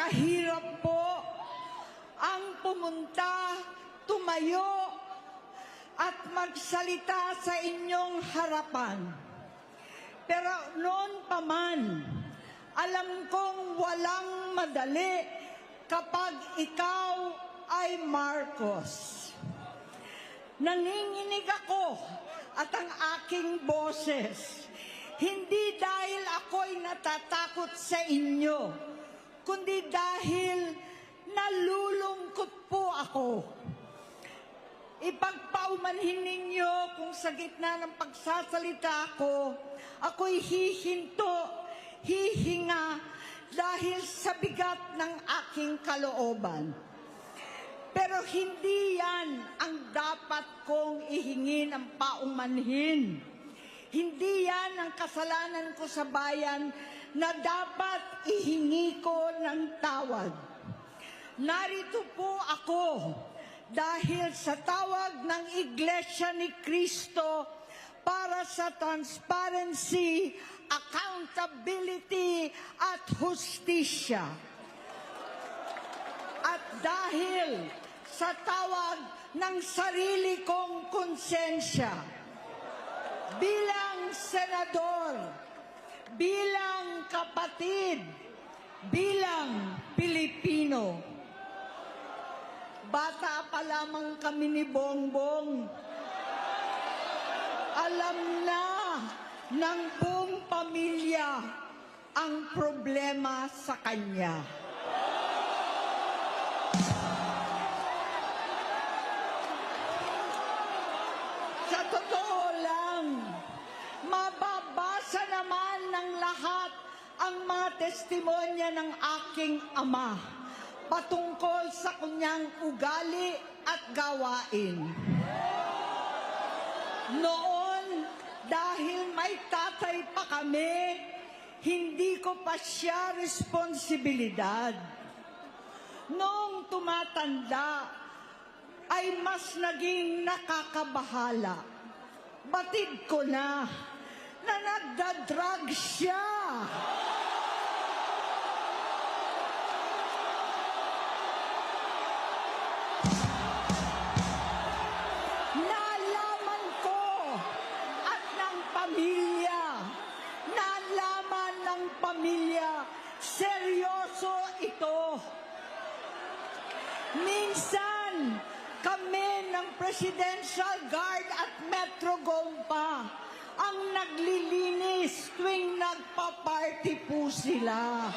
Napakahirap po ang pumunta, tumayo, at magsalita sa inyong harapan. Pero noon pa man, alam kong walang madali kapag ikaw ay Marcos. Nanginginig ako at ang aking boses, hindi dahil ako'y natatakot sa inyo, kundi dahil nalulungkot po ako. Ipagpaumanhin ninyo kung sa gitna ng pagsasalita ko, ako'y hihinto, hihinga dahil sa bigat ng aking kalooban. Pero hindi yan ang dapat kong ihingi ng paumanhin. Hindi yan ang kasalanan ko sa bayan na dapat ihingi ko ng tawad. Narito po ako dahil sa tawag ng Iglesia ni Cristo para sa transparency, accountability at hustisya. At dahil sa tawag ng sarili kong konsensya, bilang senador, bilang kapatid, bilang Pilipino. Bata pa lamang kami ni Bongbong, alam na ng buong pamilya ang problema sa kanya. Sa totoo lang, mababasa naman ng lahat ang mga testimonya ng aking ama patungkol sa kanyang ugali at gawain. Noon, dahil may tatay pa kami, hindi ko pa siya responsibilidad. Noong tumatanda, ay mas naging nakakabahala. Batid ko na nagda-drug siya. Nalaman ko at ng pamilya, nalaman ng pamilya, seryoso ito. Minsan, kami ng Presidential Guard at Metro Gompa ang naglilinis tuwing nagpa-party po sila.